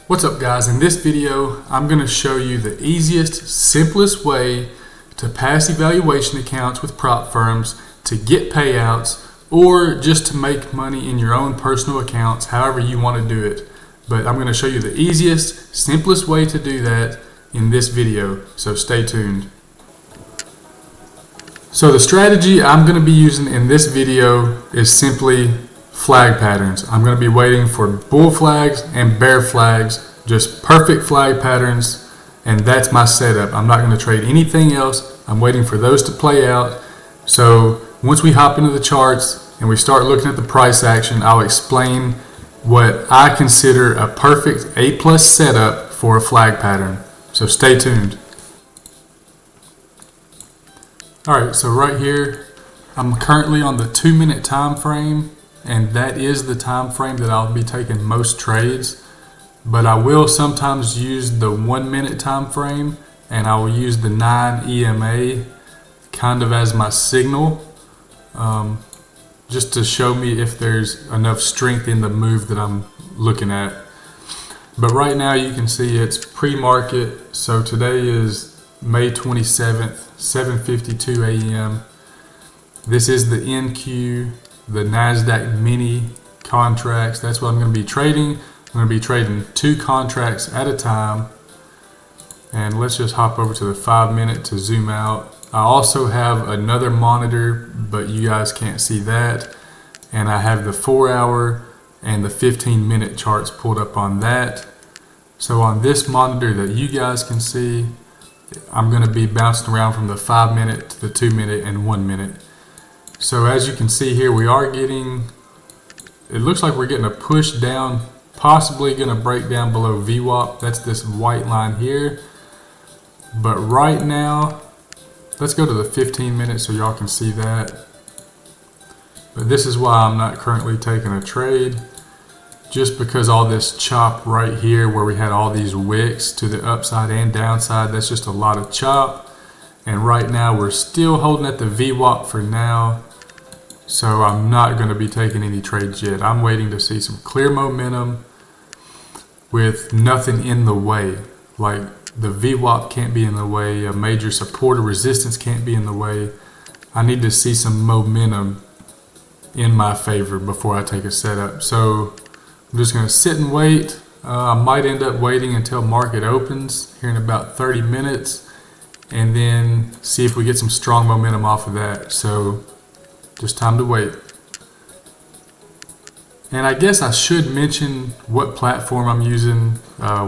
What's up guys, in this video I'm going to show you the easiest, simplest way to pass evaluation accounts with prop firms to get payouts or just to make money in your own personal accounts, however you want to do it. But I'm going to show you the easiest, simplest way to do that in this video, so stay tuned. So the strategy I'm going to be using in this video is simply flag patterns. I'm going to be waiting for bull flags and bear flags, just perfect flag patterns, and that's my setup. I'm not going to trade anything else. I'm waiting for those to play out. So once we hop into the charts and we start looking at the price action, I'll explain what I consider a perfect A+ setup for a flag pattern. So stay tuned. Alright, so right here I'm currently on the 2-minute time frame, and that is the time frame that I'll be taking most trades, but I will sometimes use the 1-minute time frame, and I will use the 9 EMA kind of as my signal, just to show me if there's enough strength in the move that I'm looking at. But right now you can see it's pre-market, so today is May 27th, 7:52 a.m. This is the NQ, the NASDAQ mini contracts. That's what I'm going to be trading. I'm going to be trading 2 contracts at a time. And let's just hop over to the 5-minute to zoom out. I also have another monitor, but you guys can't see that. And I have the 4-hour and the 15-minute charts pulled up on that. So on this monitor that you guys can see, I'm going to be bouncing around from the 5-minute to the 2-minute and 1-minute. So as you can see here, we are getting, it looks like we're getting a push down, possibly going to break down below VWAP. That's this white line here. But right now, let's go to the 15-minute so y'all can see that. But this is why I'm not currently taking a trade, just because all this chop right here where we had all these wicks to the upside and downside, that's just a lot of chop. And right now we're still holding at the VWAP for now. So I'm not going to be taking any trades yet. I'm waiting to see some clear momentum with nothing in the way. Like the VWAP can't be in the way, a major support or resistance can't be in the way. I need to see some momentum in my favor before I take a setup. So I'm just going to sit and wait. I might end up waiting until market opens here in about 30 minutes and then see if we get some strong momentum off of that. So just time to wait. And I guess I should mention what platform I'm using,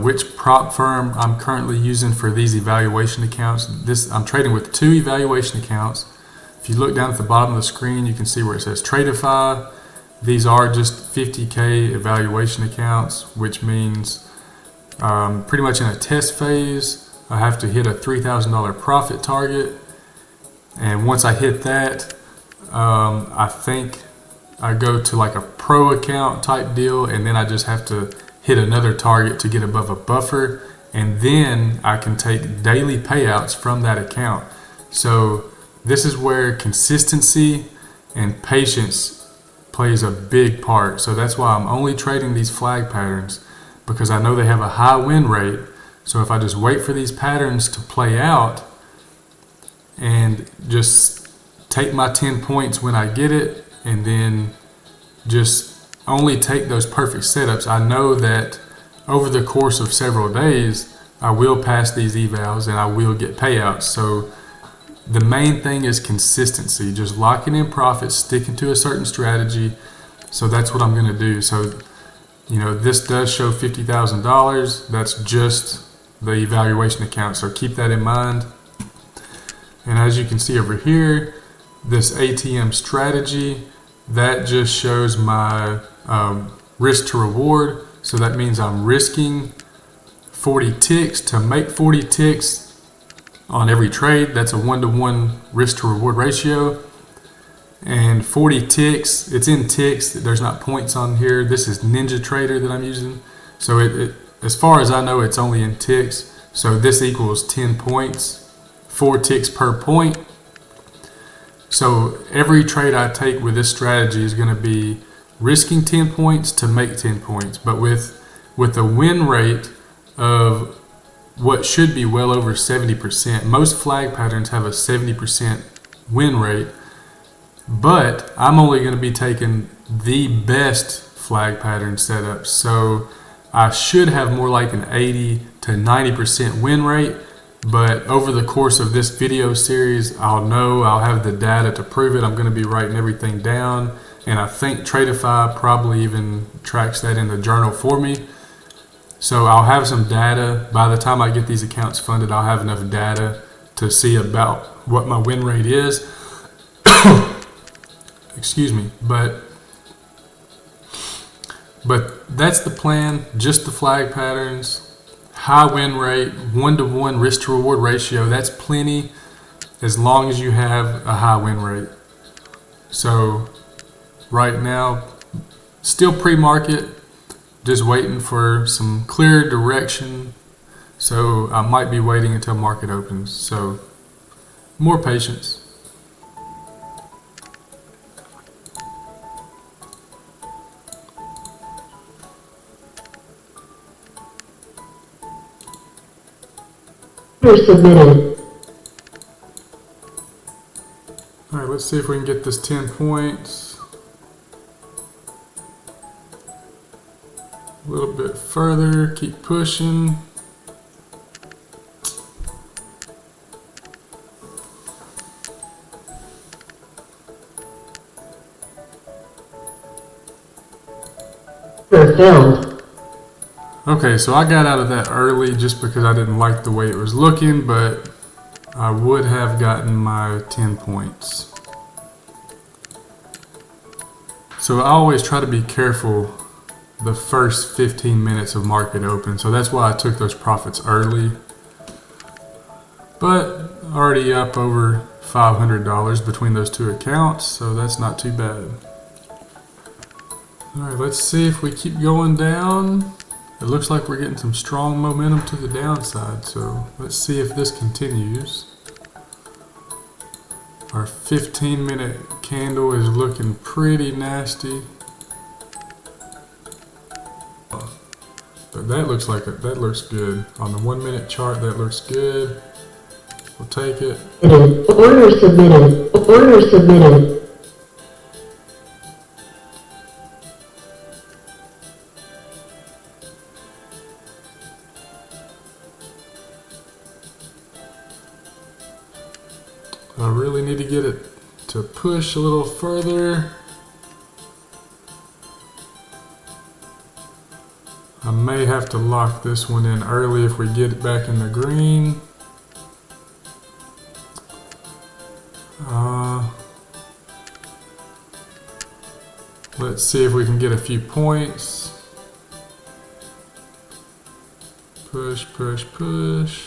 which prop firm I'm currently using for these evaluation accounts. I'm trading with 2 evaluation accounts. If you look down at the bottom of the screen, you can see where it says Tradeify. These are just 50K evaluation accounts, which means pretty much in a test phase, I have to hit a $3,000 profit target. And once I hit that, I think I go to like a pro account type deal, and then I just have to hit another target to get above a buffer, and then I can take daily payouts from that account. So this is where consistency and patience plays a big part. So that's why I'm only trading these flag patterns, because I know they have a high win rate. So if I just wait for these patterns to play out and just take my 10 points when I get it, and then just only take those perfect setups, I know that over the course of several days I will pass these evals and I will get payouts. So the main thing is consistency, just locking in profits, sticking to a certain strategy. So that's what I'm going to do. So, you know, this does show $50,000. That's just the evaluation account, so keep that in mind. And as you can see over here, this ATM strategy, that just shows my risk to reward. So that means I'm risking 40 ticks to make 40 ticks on every trade. That's a 1-to-1 risk to reward ratio. And 40 ticks, it's in ticks, there's not points on here. This is NinjaTrader that I'm using. So as far as I know, it's only in ticks. So this equals 10 points, 4 ticks per point. So every trade I take with this strategy is going to be risking 10 points to make 10 points. But with with a win rate of what should be well over 70%. Most flag patterns have a 70% win rate, but I'm only going to be taking the best flag pattern setup. So I should have more like an 80 to 90% win rate, but over the course of this video series, I'll have the data to prove it. I'm going to be writing everything down, and I think Tradeify probably even tracks that in the journal for me. So I'll have some data. By the time I get these accounts funded, I'll have enough data to see about what my win rate is. Excuse me, but that's the plan. Just the flag patterns, high win rate, 1-to-1 risk to reward ratio. That's plenty as long as you have a high win rate. So right now, still pre-market, just waiting for some clear direction. So I might be waiting until market opens. So more patience. Submitted. All right, let's see if we can get this 10 points. A little bit further, keep pushing. Fulfilled. Okay, so I got out of that early just because I didn't like the way it was looking, but I would have gotten my 10 points. So I always try to be careful the first 15 minutes of market open. So that's why I took those profits early. But already up over $500 between those two accounts, so that's not too bad. All right, let's see if we keep going down. It looks like we're getting some strong momentum to the downside, so let's see if this continues. Our 15-minute candle is looking pretty nasty. But that looks good. On the 1-minute chart, that looks good. We'll take it. Order submitted. Order submitted. I really need to get it to push a little further. I may have to lock this one in early if we get it back in the green. Let's see if we can get a few points. Push, push, push.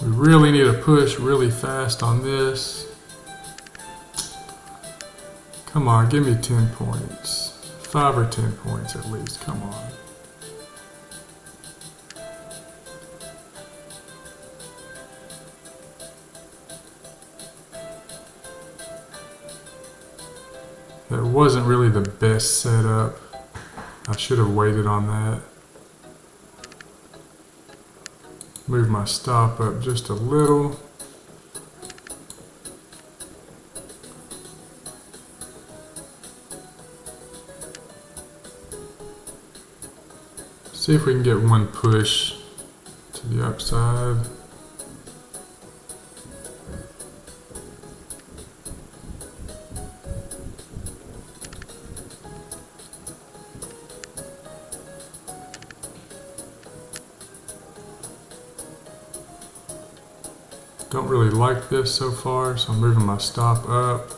We really need to push really fast on this. Come on, give me 10 points. 5 or 10 points at least, come on. That wasn't really the best setup. I should have waited on that. Move my stop up just a little. See if we can get one push to the upside. Don't really like this so far, so I'm moving my stop up.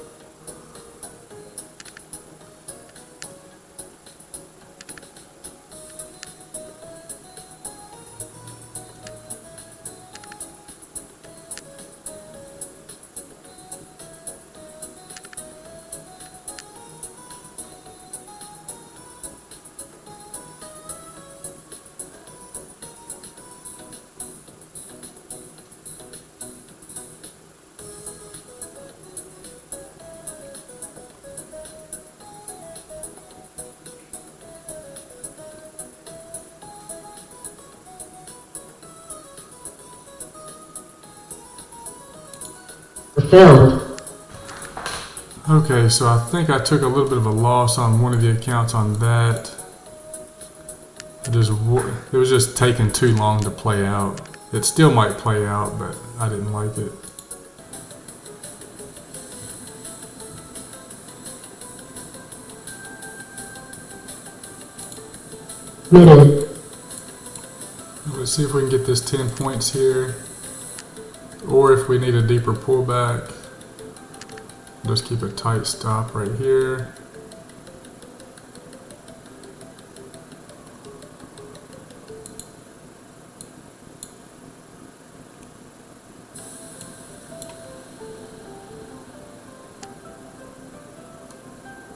failed. Okay, so I think I took a little bit of a loss on one of the accounts on that. It was just taking too long to play out. It still might play out, but I didn't like it. Minute. Let's see if we can get this 10 points here, or if we need a deeper pullback, just keep a tight stop right here.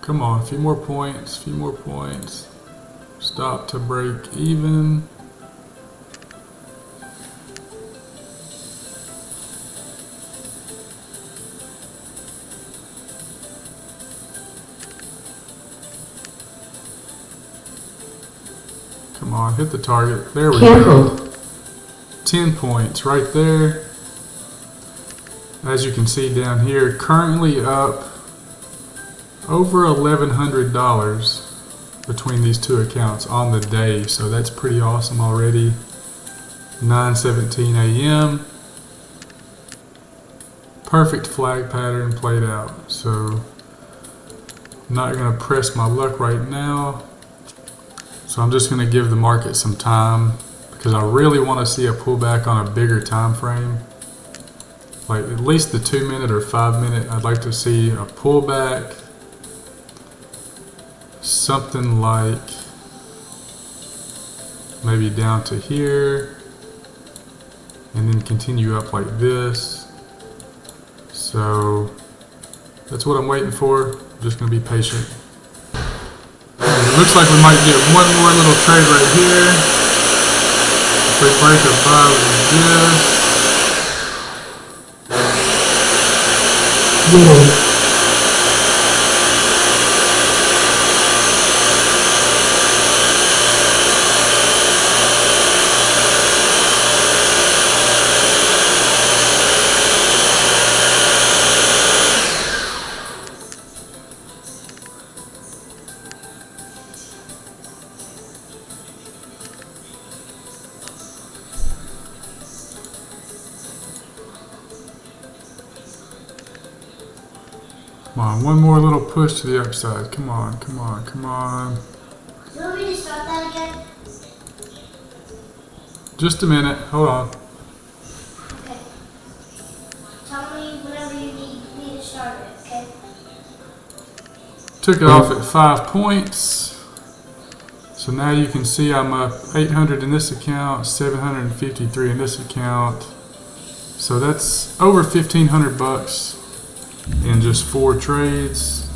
Come on, a few more points, few more points. Stop to break even. Come on, hit the target. There we go. Canceled. 10 points right there. As you can see down here, currently up over $1,100 between these two accounts on the day. So that's pretty awesome already. 9:17 a.m. Perfect flag pattern played out. So I'm not going to press my luck right now. So I'm just going to give the market some time because I really want to see a pullback on a bigger time frame. Like at least the 2 minute or 5 minute, I'd like to see a pullback. Something like maybe down to here and then continue up like this. So that's what I'm waiting for. I'm just going to be patient. It looks like we might get one more little trade right here. If we break above this. Minute. Come on, one more little push to the upside. Come on, come on, come on. You want me to start that again? Just a minute, hold on. Okay. Tell me whenever you need me to start it, okay? Took it off at 5 points. So now you can see I'm up 800 in this account, 753 in this account. So that's over 1,500 bucks in just 4 trades.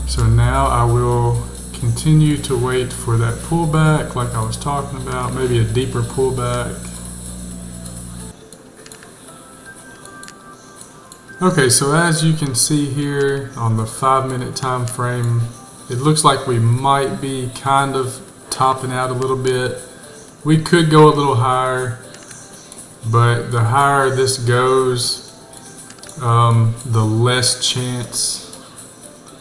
So now I will continue to wait for that pullback like I was talking about, maybe a deeper pullback. Okay, so as you can see here on the 5 minute time frame, it looks like we might be kind of topping out a little bit. We could go a little higher, but the higher this goes, the less chance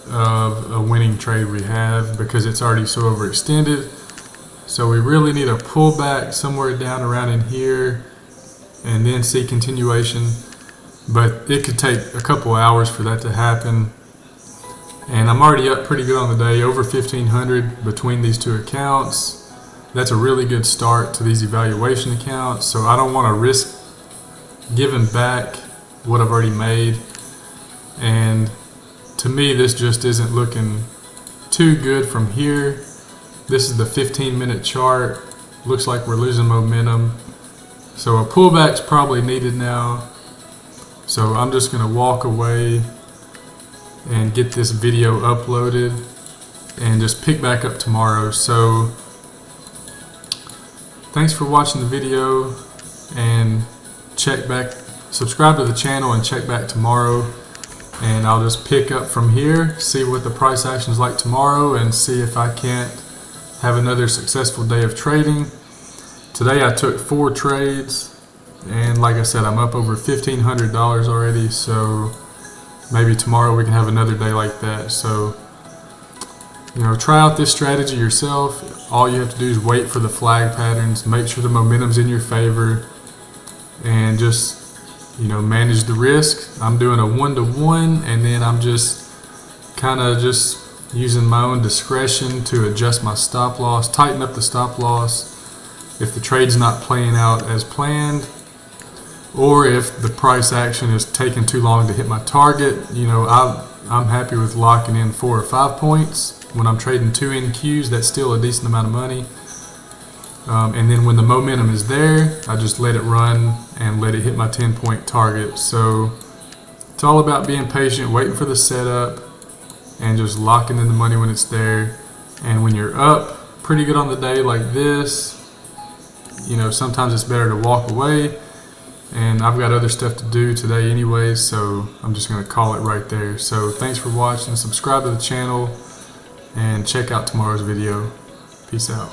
of a winning trade we have because it's already so overextended. So we really need a pullback somewhere down around in here and then see continuation. But it could take a couple hours for that to happen. And I'm already up pretty good on the day, over 1,500 between these two accounts. That's a really good start to these evaluation accounts. So I don't want to risk giving back what I've already made. And to me, this just isn't looking too good from here. This is the 15-minute chart. Looks like we're losing momentum. So a pullback's probably needed now. So I'm just going to walk away and get this video uploaded and just pick back up tomorrow. So thanks for watching the video, and subscribe to the channel and check back tomorrow. And I'll just pick up from here, see what the price action is like tomorrow, and see if I can't have another successful day of trading. Today I took 4 trades And like I said, I'm up over $1,500 already, so maybe tomorrow we can have another day like that. So, you know, try out this strategy yourself. All you have to do is wait for the flag patterns, make sure the momentum's in your favor, and just, you know, manage the risk. I'm doing a 1-to-1, and then I'm just kind of just using my own discretion to adjust my stop loss, tighten up the stop loss if the trade's not playing out as planned, or if the price action is taking too long to hit my target. You know, I'm happy with locking in 4 or 5 points. When I'm trading 2 NQs, that's still a decent amount of money. And then when the momentum is there, I just let it run and let it hit my 10-point target. So it's all about being patient, waiting for the setup, and just locking in the money when it's there. And when you're up pretty good on the day like this, you know, sometimes it's better to walk away. And I've got other stuff to do today anyway, so I'm just going to call it right there. So thanks for watching. Subscribe to the channel and check out tomorrow's video. Peace out.